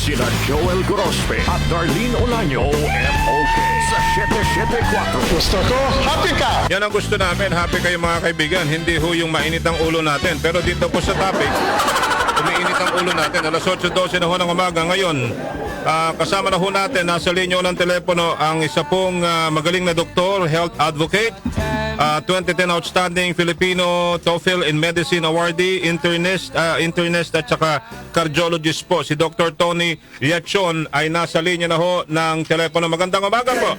Sina Joel Gorospe at Darlene Olaño. OMOK sa 774. Gusto ko, happy ka! Yan ang gusto namin. Happy kayo mga kaibigan. Hindi ho yung mainit ang ulo natin. Pero dito po sa topic, umiinit ang ulo natin. Alas 8:12 na ho ng umaga. Ngayon, kasama na ho natin, nasa linya ng telepono, ang isa pong magaling na doktor, health advocate, 2010 Outstanding Filipino TOEFL in Medicine Awardee, internist at saka cardiologist po. Si Dr. Tony Riachon ay nasa linya na ho ng telepono. Magandang umaga po.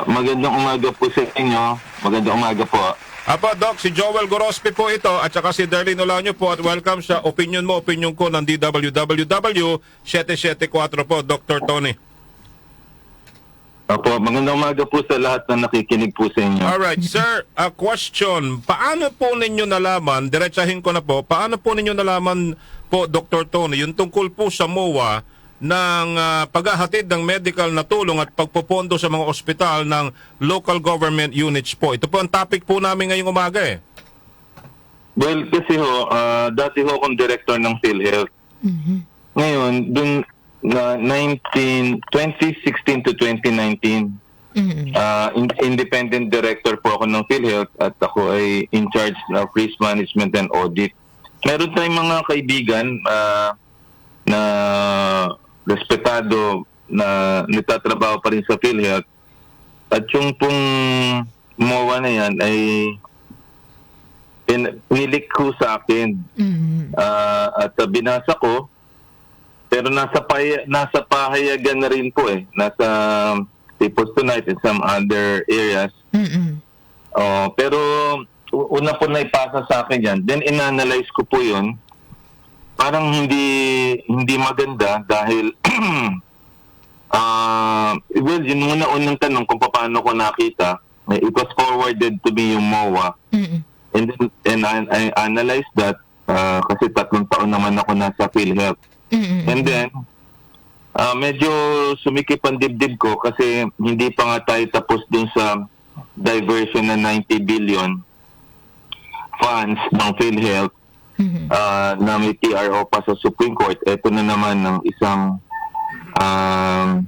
Magandang umaga po sa inyo. Magandang umaga po. Apo, Doc, si Joel Gorospe po ito at saka si Darlene Olaño po at welcome sa Opinion Mo, Opinion Ko ng DWWW 774 po, Dr. Tony. Opo, magandang umaga po sa lahat na nakikinig po sa inyo. Alright, sir, a question. Paano po ninyo nalaman, diretsahin ko na po, paano po ninyo nalaman po, Dr. Tony, yung tungkol po sa MOA ng paghahatid ng medical na tulong at pagpopondo sa mga ospital ng local government units po? Ito po ang topic po namin ngayong umaga eh. Well, kasi dati ho akong director ng PhilHealth. Ngayon, dun 2016 to 2019, independent director po ako ng PhilHealth at ako ay in charge ng risk management and audit. Meron tayong mga kaibigan na respetado na nagtatrabaho pa rin sa PhilHealth at yung pong MOA na yan ay nilik ko sa akin at binasa ko pero nasa pahayagan na rin po nasa People's Tonight and some other areas pero una po na ipasa sa akin yan, then in-analyze ko po yun. Parang hindi maganda dahil well, yun muna unang tanong kung paano ko nakita. It was forwarded to me yung MOA. And I analyzed that kasi 3 taon naman ako nasa PhilHealth. And then medyo sumikip ang dibdib ko kasi hindi pa nga tayo tapos dun sa diversion na 90 billion funds ng PhilHealth. Na may TRO pa sa Supreme Court. Ito na naman ng isang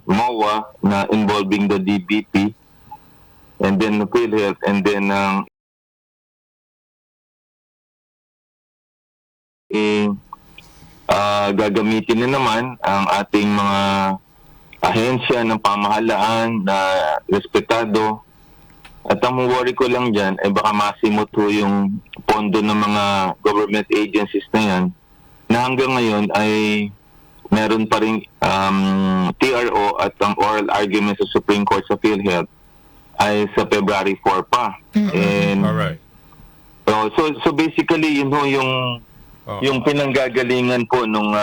MOA na involving the DBP and then the PhilHealth and then gagamitin na naman ang ating mga ahensya ng pamahalaan na respetado. At ang worry ko lang dyan ay baka masimot ho yung pondo ng mga government agencies na yan na hanggang ngayon ay meron pa rin TRO at ang oral argument sa Supreme Court sa PhilHealth ay sa February 4 pa. And, alright. So basically yun ho yung pinanggagalingan po nung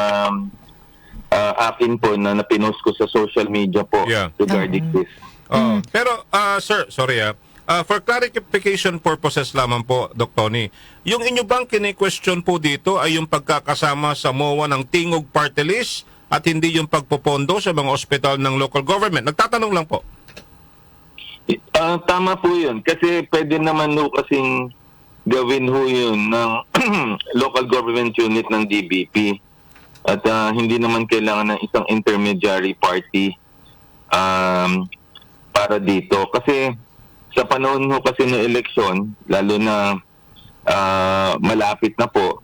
akin po na napinost ko sa social media po regarding this. Pero, sir, sorry for clarification purposes lamang po, Dr. Tony, yung inyo bang kini-question po dito ay yung pagkakasama sa MOA ng Tingog Party List at hindi yung pagpopondo sa mga ospital ng local government? Nagtatanong lang po. Tama po yun. Kasi pwede naman ho kasing gawin ho yun ng local government unit ng DBP. At hindi naman kailangan ng isang intermediary party para dito. Kasi sa panahon ho kasi ng eleksyon, lalo na malapit na po,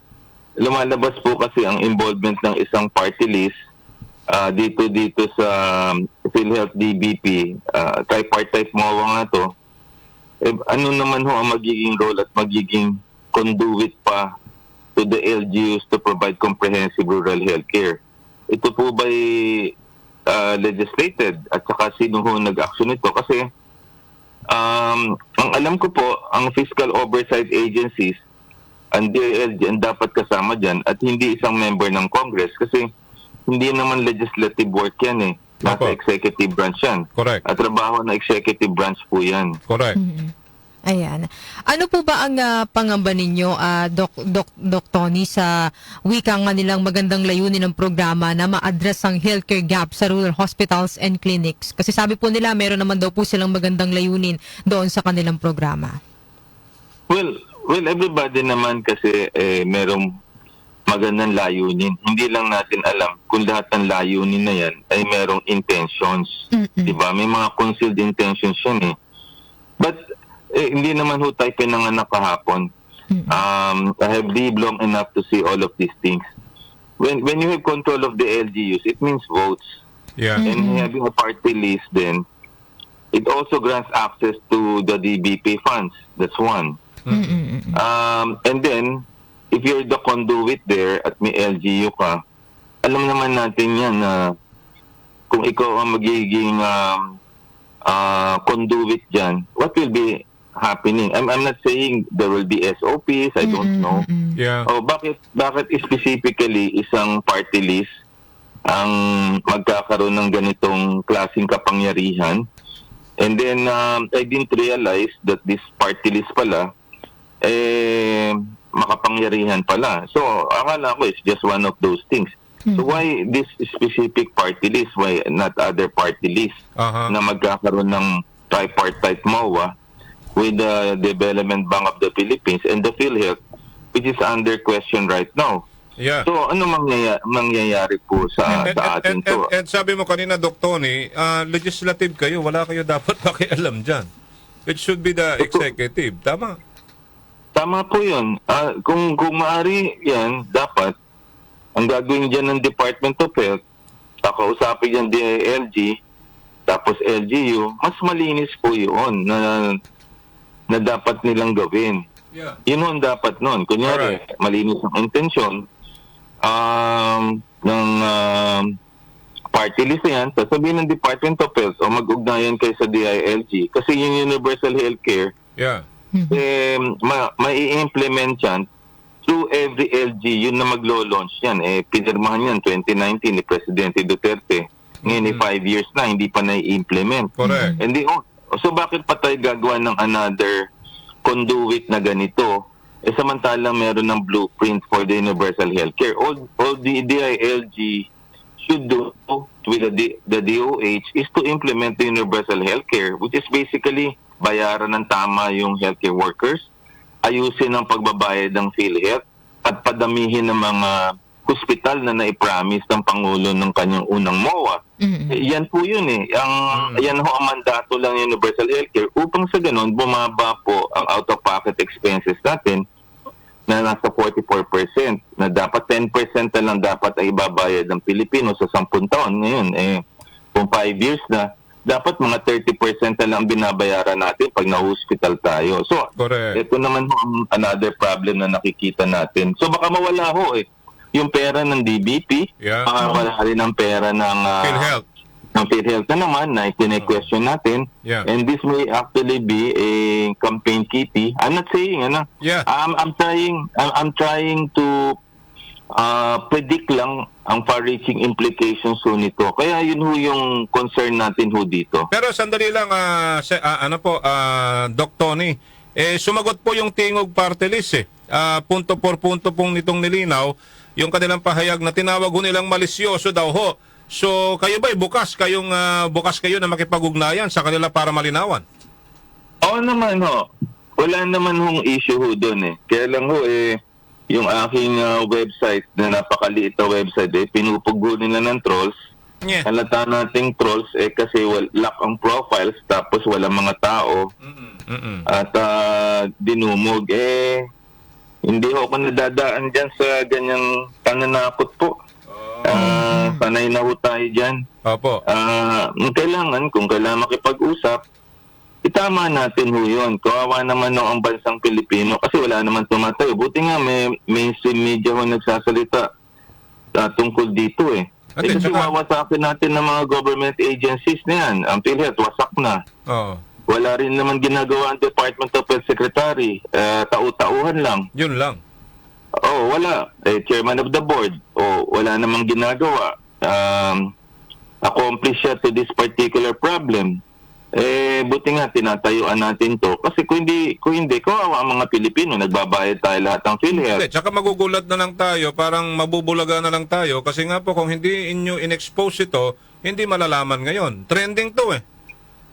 lumalabas po kasi ang involvement ng isang party list dito sa PhilHealth DBP, tripartite MOA nga to. Ano naman ho ang magiging role at magiging conduit pa to the LGUs to provide comprehensive rural healthcare? Ito po ba'y legislated at saka sino ho nag-action ito? Kasi ang alam ko po, ang fiscal oversight agencies, ang DILG, ang dapat kasama dyan at hindi isang member ng Congress kasi hindi naman legislative work yan nasa executive branch yan. Correct. At trabaho ng executive branch po yan. Correct. Ayan. Ano po ba ang pangamba ninyo, Doc Tony, sa wika nga nilang magandang layunin ng programa na ma-address ang healthcare gap sa rural hospitals and clinics? Kasi sabi po nila, meron naman daw po silang magandang layunin doon sa kanilang programa. Well, everybody naman kasi merong magandang layunin. Hindi lang natin alam kung lahat ng layunin na yan ay merong intentions. Diba? May mga concealed intentions yan eh. But hindi naman ho tayo pinanganak kahapon. I have lived long enough to see all of these things. When you have control of the LGUs, it means votes. Yeah. And having a party list then, it also grants access to the DBP funds. That's one. And then, if you're the conduit there at may LGU ka, alam naman natin yan na kung ikaw ang magiging conduit dyan, what will be happening? I'm not saying there will be SOPs, I don't know. Yeah. Oh, bakit specifically isang party list ang magkakaroon ng ganitong klaseng kapangyarihan? And then, I didn't realize that this party list pala, makapangyarihan pala. So, akala ko it's just one of those things. So, why this specific party list? Why not other party list na magkakaroon ng tripartite MOA with the Development Bank of the Philippines and the PhilHealth, which is under question right now? Yeah. So, ano mangyayari po sa atin to? And sabi mo kanina, Doc Tony, legislative kayo, wala kayo dapat pakialam dyan. It should be the executive. Tama? Tama po yun. Kung maaari yan, dapat, ang gagawin dyan ng Department of Health, kakausapin dyan DILG, tapos LGU, mas malinis po yun na dapat nilang gawin. Yeah. Yun ang dapat nun. Kunyari, malinis ang intensyon ng party list yan, sasabihin ng Department of Health o mag-ugnayan kayo sa DILG kasi yung universal healthcare, mai-implement yan through every LGU na maglo-launch yan. Pinirmahan yan 2019 ni Presidente Duterte. Ngayon 5 years na, hindi pa na-i-implement. Correct. So bakit pa tayo gagawa ng another conduit na ganito? Samantalang meron ng blueprint for the universal healthcare. All the DILG should do with the DOH is to implement the universal healthcare, which is basically bayaran ng tama yung healthcare workers, ayusin ang pagbabayad ng PhilHealth, at padamihin ng mga hospital na naipromise ng Pangulo ng kanyang unang MOA. Yan po yun eh. Yan ho ang mandato lang yung universal healthcare upang sa ganun bumaba po ang out-of-pocket expenses natin na nasa 44%, na dapat 10% na lang dapat ay ibabayad ng Pilipino sa 10 taon. Ngayon, kung 5 years na, dapat mga 30% na lang binabayaran natin pag na-hospital tayo. So, ito naman another problem na nakikita natin. So, baka mawala ho yung pera ng DBP, wala rin ang pera ng PhilHealth. Ng PhilHealth na naman na question natin. And this may actually be a campaign kitty. I'm not saying, I'm trying to predict lang ang far-reaching implications ho nito. Kaya yun ho yung concern natin ho dito. Pero sandali lang, Doc Tony, sumagot po yung Tingog Party List punto por punto pong nitong nilinaw, yung kanilang pahayag na tinawag ho nilang malisyoso daw ho. So, kayo ba'y bukas kayo na makipag-ugnayan sa kanila para malinawan? Oo naman ho. Wala naman hong issue ho doon Kaya lang ho yung aking website na napakaliit na website pinupugo nila ng trolls. Yeah. Halata nating trolls kasi lock ang profiles tapos wala mga tao. At dinumog hindi ho ako nadadaan dyan sa ganyang pananakot po. Sanay na ho tayo dyan. Opo. Kung kailangan makipag-usap, itama natin ho yun. Kawawa naman ang bansang Pilipino kasi wala naman tumatayo. Buti nga may mainstream media ho nagsasalita tungkol dito kasi mawasakin natin ng mga government agencies na yan. Ang PhilHealth, wasak na. Wala rin naman ginagawa ang Department of Health Secretary. Tau-tauhan lang. Yun lang. Wala. Chairman of the board. Wala namang ginagawa. Accomplish siya to this particular problem. Buti nga tinatayuan natin to. Kasi kung hindi, kawawa ang mga Pilipino, nagbabayad tayo lahat ng PhilHealth. Tsaka magugulat na lang tayo, parang mabubulaga na lang tayo. Kasi nga po, kung hindi inyo in-expose ito, hindi malalaman ngayon. Trending to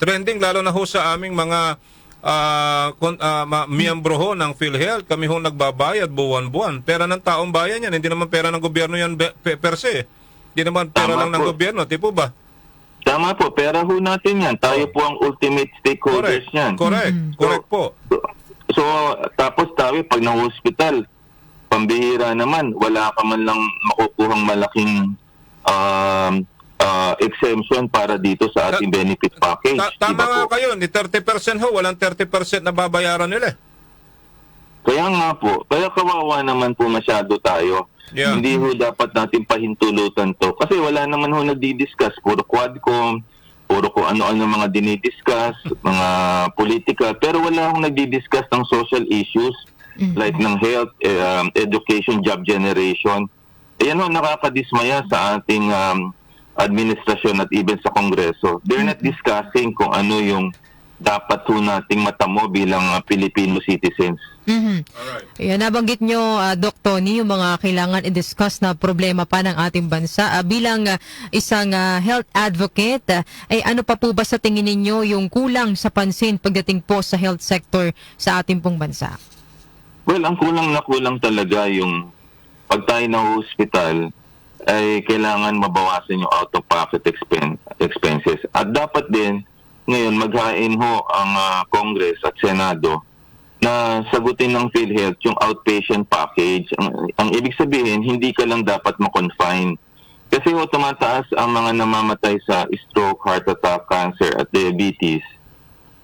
Trending, lalo na ho sa aming mga miyembro ho ng PhilHealth, kami ho nagbabayad buwan-buwan. Pera ng taong bayan yan, hindi naman pera ng gobyerno yan per se. Hindi naman pera Tama lang ng po. gobyerno, di po ba? Tama po, pera ho natin yan. Tayo po ang ultimate stakeholders niyan. Correct. Correct po. So, tapos tayo, pag na-hospital, pambihira naman, wala ka man lang makukuhang malaking exemption para dito sa ating benefit package. Tama Diba nga po? kayo, ni 30% ho, walang 30% na babayaran nila. Kaya nga po, kaya kawawa naman po masyado tayo. Yeah. Hindi ho dapat natin pahintulutan to. Kasi wala naman ho nagdi-discuss. Puro Quadcom, puro kung ano-ano mga dinidiscuss, mga politika. Pero wala hong nagdi-discuss ng social issues like ng health, education, job generation. Ayan ho, nakakadismaya sa ating administrasyon at even sa Kongreso. They're not discussing kung ano yung dapat ho nating matamo bilang Filipino citizens. Alright. Ayan, nabanggit nyo, Doc Tony, yung mga kailangan i-discuss na problema pa ng ating bansa. Bilang isang health advocate, ay ano pa po ba sa tingin ninyo yung kulang sa pansin pagdating po sa health sector sa ating pong bansa? Well, ang kulang na kulang talaga yung pag tayo na hospital ay kailangan mabawasan yung out-of-pocket expenses. At dapat din, ngayon, maghain ho ang Congress at Senado na sagutin ng PhilHealth yung outpatient package. Ang ibig sabihin, hindi ka lang dapat ma-confine. Kasi ho, tumataas ang mga namamatay sa stroke, heart attack, cancer at diabetes.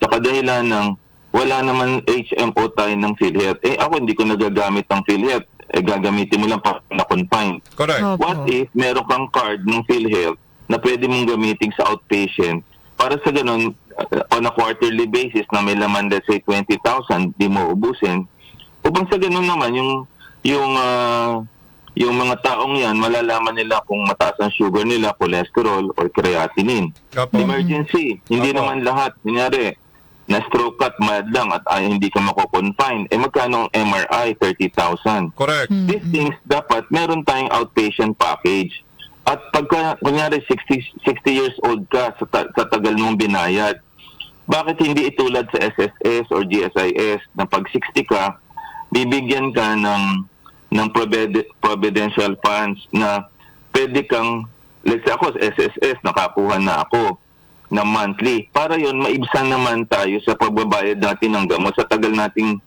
Sa kadahilan ng wala naman HMO tayo ng PhilHealth. Ako hindi ko nagagamit ng PhilHealth. Gagamitin mo lang para na-confine. Correct. Opo. What if meron kang card ng PhilHealth na pwede mong gamitin sa outpatient para sa ganun, on a quarterly basis na may laman, let's say 20,000, di mo ubusin. Upang sa ganun naman, yung mga taong yan, malalaman nila kung mataas ang sugar nila, cholesterol, or creatinine. Opo. Emergency, hindi Opo. naman lahat. Kunyari, na-stroke ka at mild lang at hindi ka mako-confine. Magkano ang MRI? 30,000. Correct. These things, dapat meron tayong outpatient package. At pagka, kunyari, 60 years old ka sa tagal mong binayad, bakit hindi itulad sa SSS or GSIS na pag 60 ka, bibigyan ka ng providential funds na pwede kang, let's say ako sa SSS, nakakuha na ako na monthly. Para yon maibsan naman tayo sa pagbabayad natin ng gamot sa tagal nating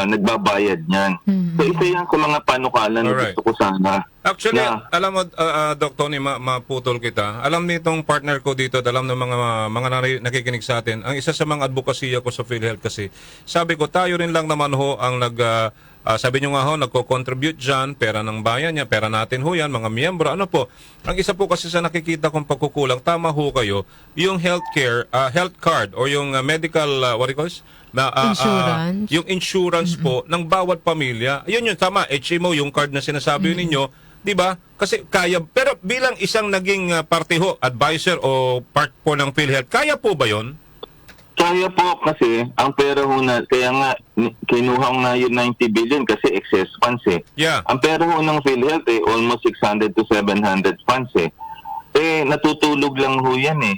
nagbabayad niyan. So isa yan sa mga panukalan na Alright. gusto ko sana. Actually, na, alam mo, Doc Tony, maputol kita. Alam nitong partner ko dito, at alam ng mga nakikinig sa atin, ang isa sa mga advokasya ko sa PhilHealth kasi, sabi ko, tayo rin lang naman ho ang sabi nyo nga ho, nagko-contribute dyan, pera ng bayan niya, pera natin ho yan, mga miyembro. Ano po, ang isa po kasi sa nakikita kong pagkukulang, tama ho kayo, yung health card, or yung medical, what do you call this? Insurance. Yung insurance po ng bawat pamilya. Yun yung tama, HMO, yung card na sinasabi ninyo, 'di ba? Kasi kaya, pero bilang isang naging partiho, advisor o part po ng PhilHealth, kaya po ba 'yon? kaya po kasi ang pera ho na, kaya nga kinuha nga yung 90 billion kasi excess funds eh. Yeah. Ang pera ho ng PhilHealth almost 600 to 700 funds eh. Natutulog lang ho yan eh.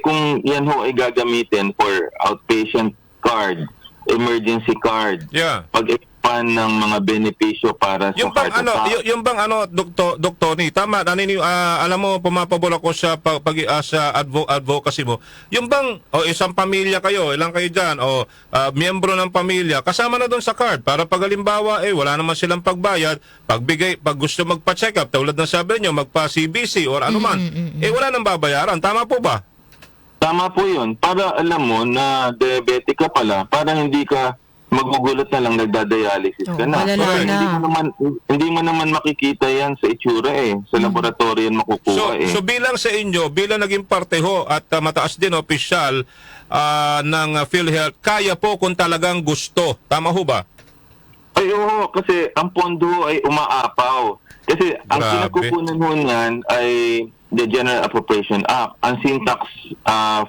Kung yan ho ay gagamitin for outpatient card, emergency card, Yeah. pag-expand ng mga benepisyo para sa Yung bang heart attack. yung bang Dr. Tony, tama, alam mo pumapabor ako sa sa advocacy mo. Yung bang isang pamilya kayo, ilang kayo diyan o miyembro ng pamilya, kasama na doon sa card para pag halimbawa wala naman silang pagbayad, pag gusto magpa-check up, tulad ng sabi niyo, magpa-CBC or ano man, wala nang babayaran. Tama po ba? Tama po yun. Para alam mo na diabetic ka pala, para hindi ka magugulat na lang nagda-dialysis ka na. malala Kasi na. hindi mo naman makikita yan sa itsura Sa laboratory yan makukuha So bilang sa inyo, bilang naging parte ho at mataas din opisyal ng PhilHealth, kaya po kung talagang gusto. Tama ho ba? Ay oo, kasi ang pondo ay umaapaw. Kasi ang Grabe. pinagkukunan ho niyan ay the General Appropriation Act. Ang syntax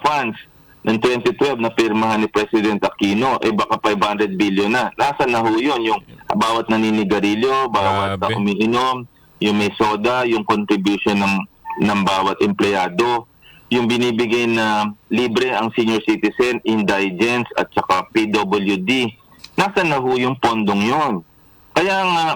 funds ng 2012 na pirmahan ni President Aquino, baka 500 billion na. Nasaan na ho yun? Yung bawat naninigarilyo, bawat Grabe. umiinom, yung may soda, yung contribution ng bawat empleyado. yung binibigay na libre ang senior citizen, indigents at saka PWD. Nasaan na ho yung pondong yon? Kaya nga,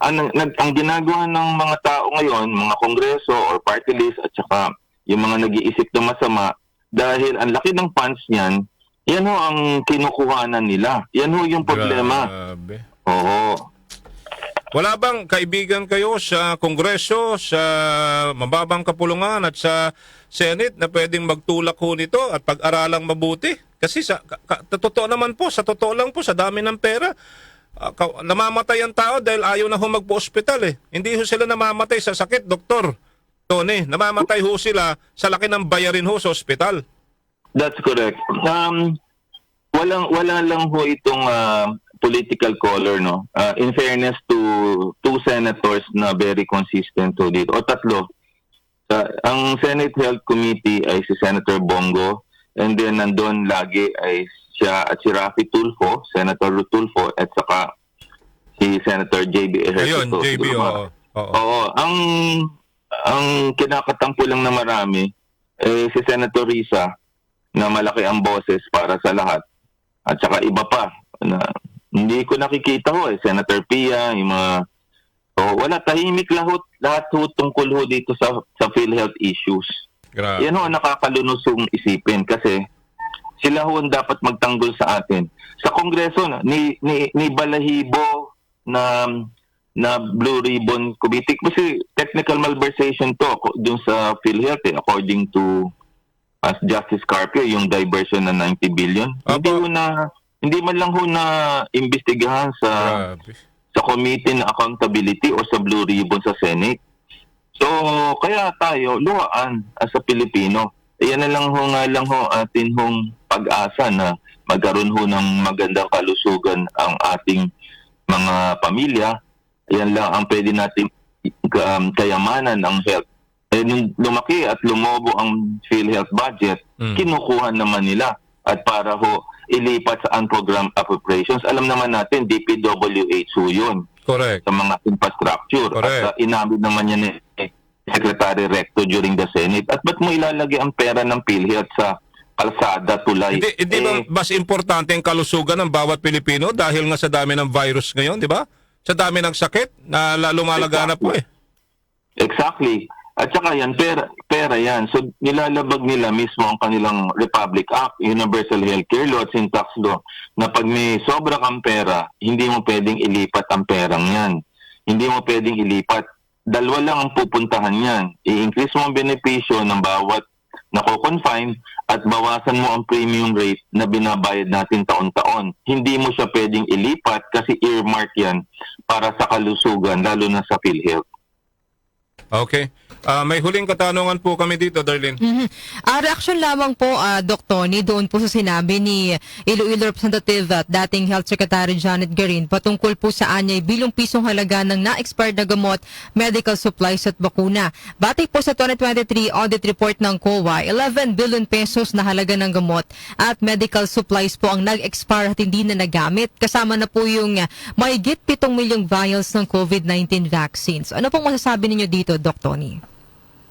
ang ginagawa ng mga tao ngayon, mga kongreso or party list at saka yung mga nag-iisip na masama, dahil ang laki ng funds niyan, yan ho ang kinukuhanan nila. Yan ho yung problema. Grabe. Oo. Wala bang kaibigan kayo sa Kongreso, sa mababang kapulungan at sa Senate na pwedeng magtulak ho nito at pag-aralang mabuti? Kasi totoo naman po, sa totoo lang po, sa dami ng pera, namamatay ang tao dahil ayaw na ho magpo-ospital eh. Hindi ho sila namamatay sa sakit, Doktor Tony. Namamatay ho sila sa laki ng bayarin ho sa ospital. That's correct. Wala lang ho itong political color, no. In fairness to two senators na very consistent to dito, o tatlo. Ang Senate Health Committee ay si Senator Bongo, and then nandun lagi ay siya at si Raffy Tulfo, Senator Tulfo, at saka si Senator JB Ejercito. Ayun, JB, oo. Oo. Ang kinakatampo lang na marami si Senator Risa, na malaki ang boses para sa lahat. At saka iba pa na hindi ko nakikita ho Senator Pia, yung mga wala, tahimik lahat ho tungkol ho dito sa PhilHealth issues. Grabe. Yan ho nakakalunosong isipin kasi sila ho ang dapat magtanggol sa atin. Sa Kongreso ni Balahibo na Blue Ribbon Committee kasi technical malversation to dun sa PhilHealth according to as Justice Carpio, yung diversion na 90 billion. Hindi man lang ho na imbestigahan sa Committee na Accountability o sa Blue Ribbon sa Senate. So, kaya tayo, luhaan as a Pilipino. Yan na lang ho atin hong pag-asa na magkaroon ho ng magandang kalusugan ang ating mga pamilya. Yan lang ang pwede natin kayamanan ng health. Nung lumaki at lumobo ang PhilHealth budget, kinukuha naman nila at para ho ilipat sa unprogrammed appropriations. Alam naman natin, DPWH ho yun. Correct. Sa mga infrastructure. Correct. At inamin naman yan ni Secretary Recto during the Senate. At ba't mo ilalagay ang pera ng PhilHealth sa kalsada, tulay? Hindi ba mas importante ang kalusugan ng bawat Pilipino dahil nga sa dami ng virus ngayon, di ba? Sa dami ng sakit na lumalaganap po eh. Exactly. At saka yan, pera yan. So nilalabag nila mismo ang kanilang Republic Act, Universal Healthcare Law at Sin Tax Law, na pag may sobra kang pera, hindi mo pwedeng ilipat ang perang yan. Hindi mo pwedeng ilipat. Dalawa lang ang pupuntahan yan. I-increase mo ang benepisyo ng bawat nako-confine at bawasan mo ang premium rate na binabayad natin taon-taon. Hindi mo siya pwedeng ilipat kasi earmark yan para sa kalusugan, lalo na sa PhilHealth. Okay. May huling katanungan po kami dito, Darlene. Reaction lamang po, Doc Tony, doon po sa sinabi ni Iloilo Representative at dating Health Secretary Janet Garin patungkol po sa anyay bilong pisong halaga ng na-expired na gamot, medical supplies at bakuna. Batay po sa 2023 audit report ng COA, 11 billion pesos na halaga ng gamot at medical supplies po ang nag-expire at hindi na nagamit. Kasama na po yung mahigit 7 milyong vials ng COVID-19 vaccines. Ano pong masasabi ninyo dito, Doc Tony?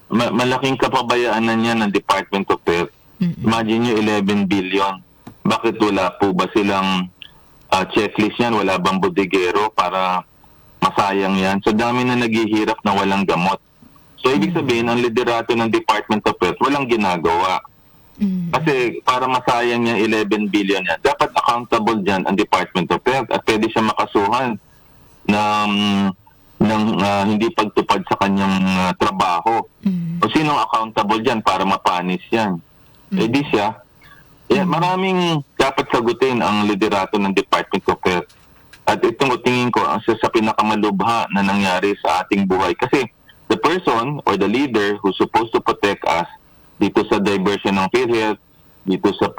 Malaking kapabayaan na niya ng Department of Health. Imagine nyo, 11 billion. Bakit wala po ba silang checklist yan? Wala bang bodegero para masayang yan? So dami na naghihirap na walang gamot. So ibig sabihin, ang liderato ng Department of Health walang ginagawa. Kasi para masayang niya 11 billion yan, dapat accountable dyan ang Department of Health at pwede siya makasuhan ng hindi pagtupad sa kanyang trabaho. O sinong accountable dyan para mapanis yan? Di siya. Maraming dapat sagutin ang liderato ng Department of Health. At itong tingin ko sa pinakamalubha na nangyari sa ating buhay. Kasi the person or the leader who's supposed to protect us dito sa diversion ng PhilHealth, dito sa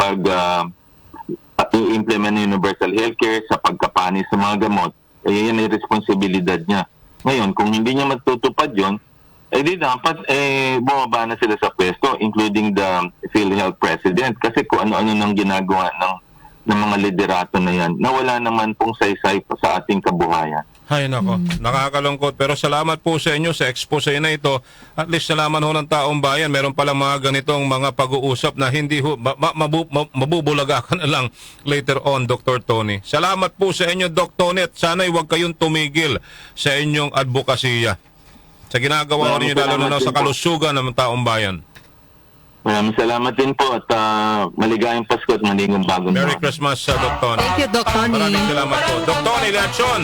i-implement ng universal healthcare, sa pagkapanis sa mga gamot, yan ay responsibilidad niya. Ngayon, kung hindi niya matutupad yun, di dapat bumaba na sila sa pwesto, including the PhilHealth President. Kasi kung ano-ano nang ginagawa ng ng mga liderato na yan na wala naman pong saysay pa sa ating kabuhayan. Hay nako, nakakalungkot. Pero salamat po sa inyo sa expose na ito. At least nalaman ho ng taong bayan, meron pala mga ganitong mga pag-uusap na hindi ho, mabubulaga ka na lang later on, Dr. Tony. Salamat po sa inyo, Dr. Tony, at sana'y huwag kayong tumigil sa inyong advokasya. Sa ginagawa ninyo lalo na sa kalusugan ng taong bayan. Maraming salamat din po at maligayang Pasko at maligayang bagong Merry taon. Christmas, Dr. Tony. Thank you, Doc Tony. Maraming salamat po. Dr. Tony Lachon.